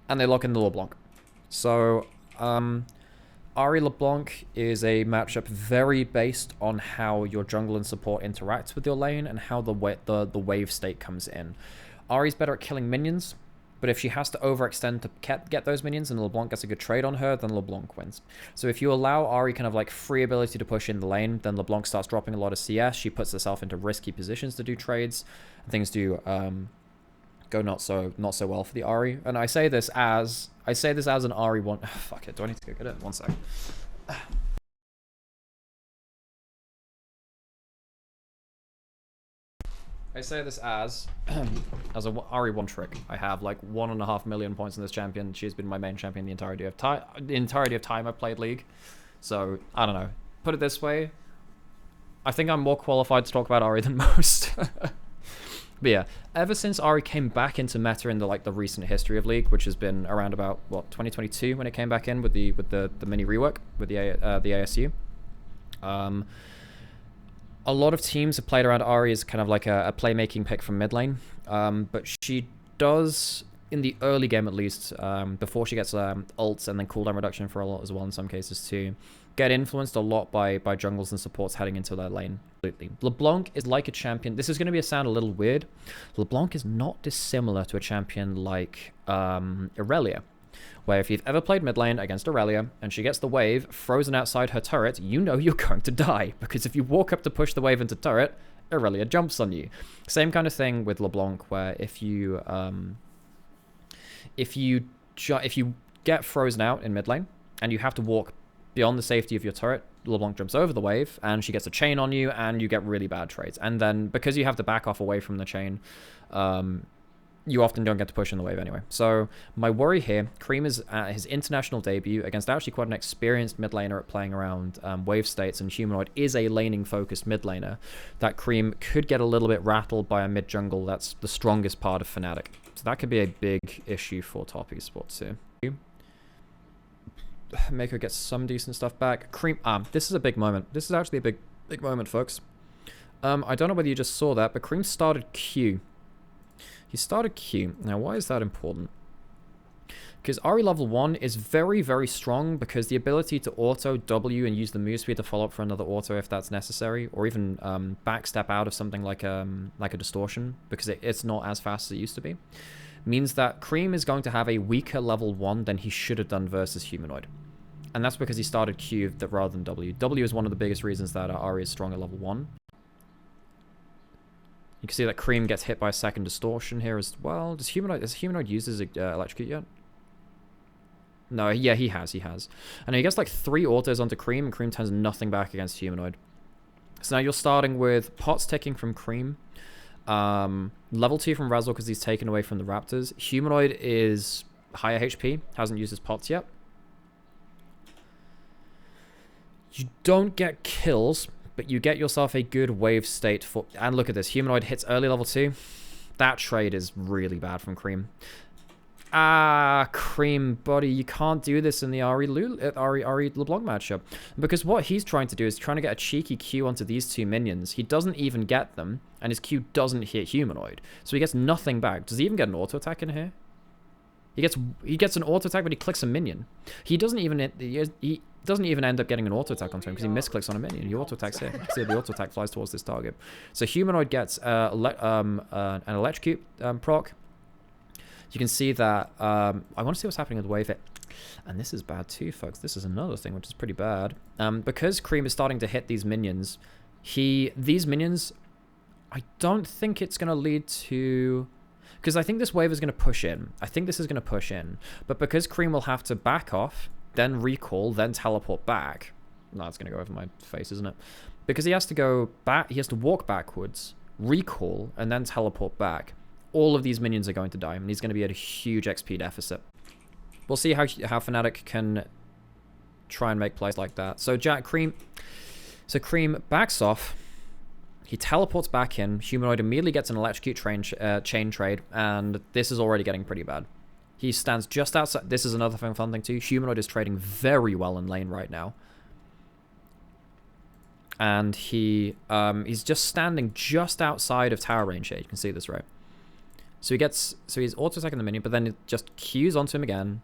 and they lock in the LeBlanc. So, Ahri LeBlanc is a matchup very based on how your jungle and support interacts with your lane and how the wave state comes in. Ahri's better at killing minions, but if she has to overextend to get those minions and LeBlanc gets a good trade on her, then LeBlanc wins. So if you allow Ahri kind of like free ability to push in the lane, then LeBlanc starts dropping a lot of CS. She puts herself into risky positions to do trades, and things do go not so well for the Ahri. And I say this as an Ahri one. Fuck it. Do I need to go get it? One sec. I say this as an Ahri one trick. I have like 1.5 million points in this champion. She's been my main champion the entirety of time I've played League. So I don't know. Put it this way, I think I'm more qualified to talk about Ahri than most. But yeah, ever since Ahri came back into meta in the recent history of League, which has been around about what 2022 when it came back in with the mini rework with the ASU. A lot of teams have played around Ahri as kind of like a playmaking pick from mid lane, but she does, in the early game at least, before she gets ults and then cooldown reduction for a lot as well in some cases too, get influenced a lot by jungles and supports heading into their lane. Absolutely. LeBlanc is like a champion. This is going to sound a little weird. LeBlanc is not dissimilar to a champion like Irelia, where if you've ever played mid lane against Irelia and she gets the wave frozen outside her turret, you know you're going to die, because if you walk up to push the wave into turret, Irelia jumps on you. Same kind of thing with LeBlanc, where if you get frozen out in mid lane and you have to walk beyond the safety of your turret, LeBlanc jumps over the wave and she gets a chain on you and you get really bad trades. And then because you have to back off away from the chain, you often don't get to push in the wave anyway. So my worry here, Creme is at his international debut against actually quite an experienced mid laner at playing around wave states, and Humanoid is a laning focused mid laner, that Creme could get a little bit rattled by a mid jungle that's the strongest part of Fnatic. So that could be a big issue for top esports too. Make her get some decent stuff back. Creme, this is a big moment. This is actually a big moment, folks. I don't know whether you just saw that, but Creme started Q. He started Q. Now, why is that important? Because Ahri level 1 is very, very strong, because the ability to auto W and use the move speed to follow up for another auto if that's necessary, or even backstep out of something like a distortion, because it's not as fast as it used to be, means that Creme is going to have a weaker level 1 than he should have done versus Humanoid. And that's because he started Q rather than W. W is one of the biggest reasons that Ahri is strong at level 1. You can see that Creme gets hit by a second distortion here as well. Has Humanoid used his electrocute yet? No, yeah, he has. And he gets like 3 autos onto Creme, and Creme turns nothing back against Humanoid. So now you're starting with pots ticking from Creme. Level 2 from Razzle because he's taken away from the Raptors. Humanoid is higher HP, hasn't used his pots yet. You don't get kills, but you get yourself a good wave state for... And look at this, Humanoid hits early level 2. That trade is really bad from Creme. Creme, buddy, you can't do this in the Ahri LeBlanc matchup. Because what he's trying to do is trying to get a cheeky Q onto these 2 minions. He doesn't even get them, and his Q doesn't hit Humanoid. So he gets nothing back. Does he even get an auto attack in here? He gets an auto attack, but he clicks a minion. He doesn't even end up getting an auto attack onto him because he misclicks on a minion. He auto attacks here. See, the auto attack flies towards this target. So Humanoid gets an electrocute proc. You can see that, I want to see what's happening with the wave hit. And this is bad too, folks. This is another thing which is pretty bad. Because Creme is starting to hit these minions, these minions, I don't think it's going to lead to... Because I think this wave is going to push in. I think this is going to push in. But because Creme will have to back off, then recall, then teleport back. No, it's going to go over my face, isn't it? Because he has to go back, he has to walk backwards, recall, and then teleport back. All of these minions are going to die, and he's going to be at a huge XP deficit. We'll see how Fnatic can try and make plays like that. So Creme backs off. He teleports back in. Humanoid immediately gets an electrocute chain trade, and this is already getting pretty bad. He stands just outside. This is another fun thing too. Humanoid is trading very well in lane right now. And he's just standing just outside of tower range here. You can see this, right? So he's auto-attacking the minion, but then it just Qs onto him again.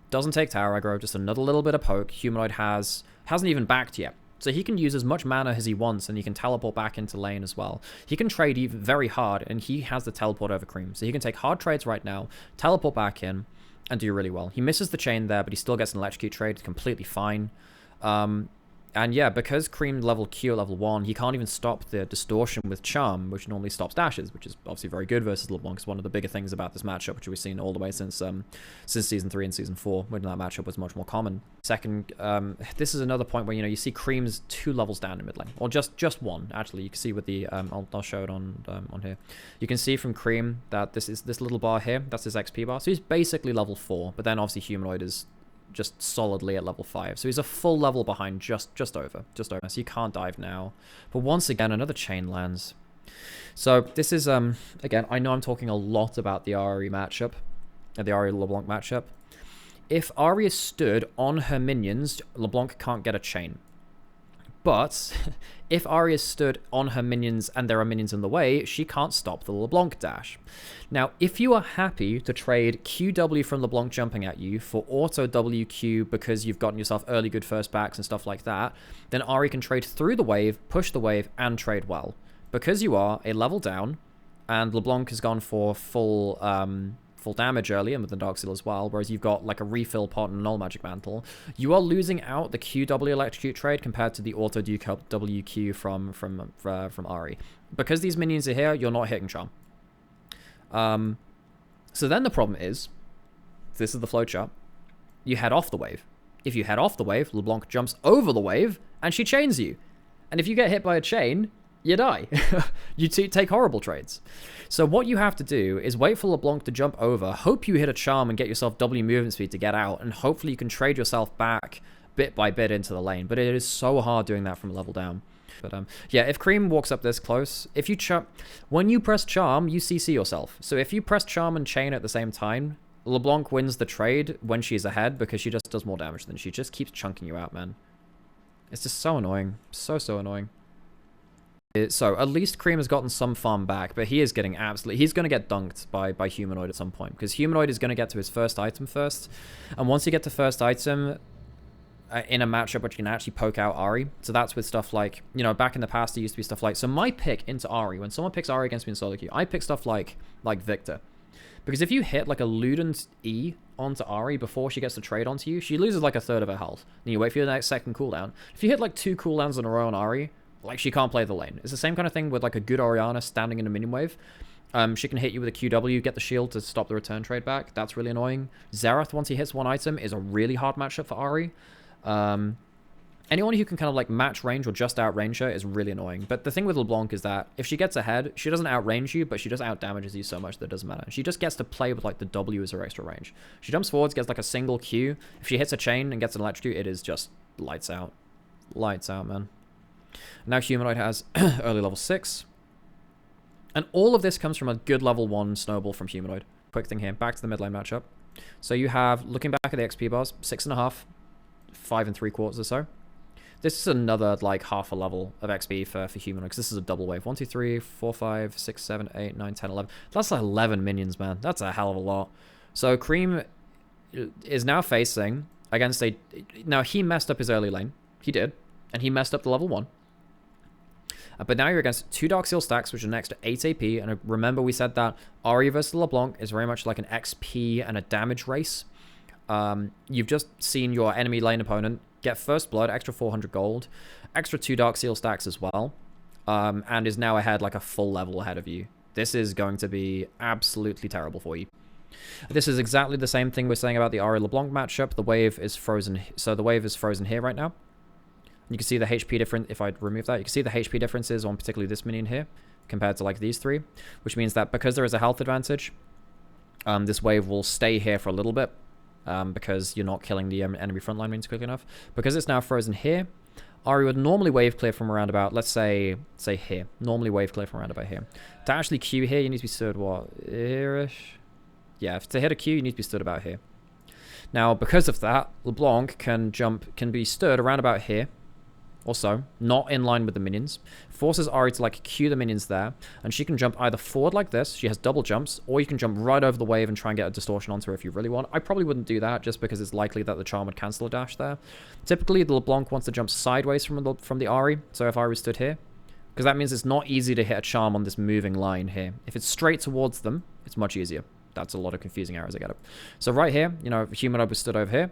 Doesn't take tower aggro, just another little bit of poke. Humanoid hasn't even backed yet. So he can use as much mana as he wants, and he can teleport back into lane as well. He can trade even very hard, and he has the teleport over Creme. So he can take hard trades right now, teleport back in, and do really well. He misses the chain there, but he still gets an electrocute trade, completely fine. And yeah, because Creme level Q at level 1, he can't even stop the distortion with Charm, which normally stops dashes, which is obviously very good versus LeBlanc. It's one of the bigger things about this matchup, which we've seen all the way since Season 3 and Season 4, when that matchup was much more common. Second, this is another point where, you know, you see Creme's 2 levels down in mid lane, or just one, actually. You can see with the, I'll show it on here. You can see from Creme that this little bar here, that's his XP bar. So he's basically level 4, but then obviously Humanoid is just solidly at level 5. So he's a full level behind, just over. So he can't dive now. But once again, another chain lands. So this is, again, I know I'm talking a lot about the Ahri matchup, the Ahri LeBlanc matchup. If Ahri is stood on her minions, LeBlanc can't get a chain. But if Ahri is stood on her minions and there are minions in the way, she can't stop the LeBlanc dash. Now, if you are happy to trade QW from LeBlanc jumping at you for auto WQ because you've gotten yourself early good first backs and stuff like that, then Ahri can trade through the wave, push the wave, and trade well. Because you are a level down, and LeBlanc has gone for full damage early and with the Dark Seal as well, whereas you've got like a refill pot and null magic mantle, you are losing out the QW electrocute trade compared to the auto WQ from Ahri. Because these minions are here, you're not hitting charm. So then the problem is, this is the flowchart, you head off the wave. If you head off the wave, LeBlanc jumps over the wave and she chains you. And if you get hit by a chain, you die. You take horrible trades. So what you have to do is wait for LeBlanc to jump over, hope you hit a charm and get yourself W movement speed to get out, and hopefully you can trade yourself back bit by bit into the lane. But it is so hard doing that from a level down. But yeah, if Creme walks up this close, if you when you press charm, you CC yourself. So if you press charm and chain at the same time, LeBlanc wins the trade when she's ahead because she just does more damage than she just keeps chunking you out, man. It's just so annoying. So annoying. So at least Creme has gotten some farm back, but he is getting he's going to get dunked by Humanoid at some point, because Humanoid is going to get to his first item first, and once you get to first item in a matchup which can actually poke out Ahri, so that's with stuff like, you know, back in the past there used to be stuff like, so my pick into Ahri, when someone picks Ahri against me in solo queue, I pick stuff like Victor, because if you hit like a Luden's E onto Ahri before she gets the trade onto you, she loses like a third of her health, and you wait for your next second cooldown. If you hit like 2 cooldowns in a row on Ahri, like, she can't play the lane. It's the same kind of thing with, like, a good Orianna standing in a minion wave. She can hit you with a QW, get the shield to stop the return trade back. That's really annoying. Xerath, once he hits one item, is a really hard matchup for Ahri. Anyone who can kind of, like, match range or just outrange her is really annoying. But the thing with LeBlanc is that if she gets ahead, she doesn't outrange you, but she just outdamages you so much that it doesn't matter. She just gets to play with, like, the W as her extra range. She jumps forwards, gets, like, a single Q. If she hits a chain and gets an electrocute, it is just lights out. Lights out, man. Now Humanoid has early level 6. And all of this comes from a good level 1 snowball from Humanoid. Quick thing here, back to the mid lane matchup. So you have, looking back at the XP bars, 6.5, 5 3/4 or so. This is another, like, half a level of XP for Humanoid, because this is a double wave. 1, 2, 3, 4, 5, 6, 7, 8, 9, 10, 11. That's like 11 minions, man. That's a hell of a lot. So Creme is now facing against a... Now, he messed up his early lane. He did. And he messed up the level 1. But now you're against 2 Dark Seal stacks, which are next to 8 AP. And remember, we said that Ahri versus LeBlanc is very much like an XP and a damage race. You've just seen your enemy lane opponent get first blood, extra 400 gold, extra 2 Dark Seal stacks as well, and is now ahead like a full level ahead of you. This is going to be absolutely terrible for you. This is exactly the same thing we're saying about the Ahri LeBlanc matchup. The wave is frozen. So the wave is frozen here right now. You can see the HP difference, if I remove that, you can see the HP differences on particularly this minion here compared to like these 3, which means that because there is a health advantage, this wave will stay here for a little bit because you're not killing the enemy frontline minions quickly enough. Because it's now frozen here, Ahri would normally wave clear from around about, let's say here. Normally wave clear from around about here. To actually Q here, you need to be stood, what, here-ish? Yeah, to hit a Q, you need to be stood about here. Now, because of that, LeBlanc can be stood around about here, or so, not in line with the minions. Forces Ahri to like Q the minions there, and she can jump either forward like this, she has double jumps, or you can jump right over the wave and try and get a distortion onto her if you really want. I probably wouldn't do that just because it's likely that the charm would cancel a dash there. Typically, the LeBlanc wants to jump sideways from the Ahri, so if Ahri stood here, because that means it's not easy to hit a charm on this moving line here. If it's straight towards them, it's much easier. That's a lot of confusing errors, I get it. So right here, you know, Humanoid was stood over here,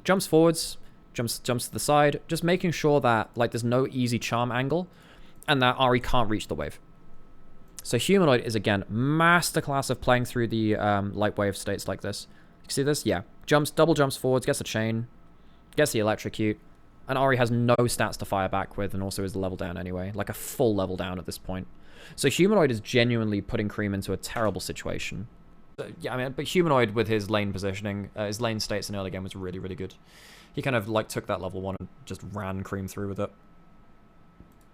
jumps forwards, jumps to the side, just making sure that like there's no easy charm angle and that Ahri can't reach the wave. So Humanoid is again masterclass of playing through the light wave states like this. You see this? Yeah. Jumps, double jumps forwards, gets a chain, gets the electrocute, and Ahri has no stats to fire back with and also is level down anyway, like a full level down at this point. So Humanoid is genuinely putting Creme into a terrible situation. Yeah, I mean, but Humanoid with his lane positioning, his lane states in early game was really, really good. He kind of like took that level 1 and just ran Creme through with it.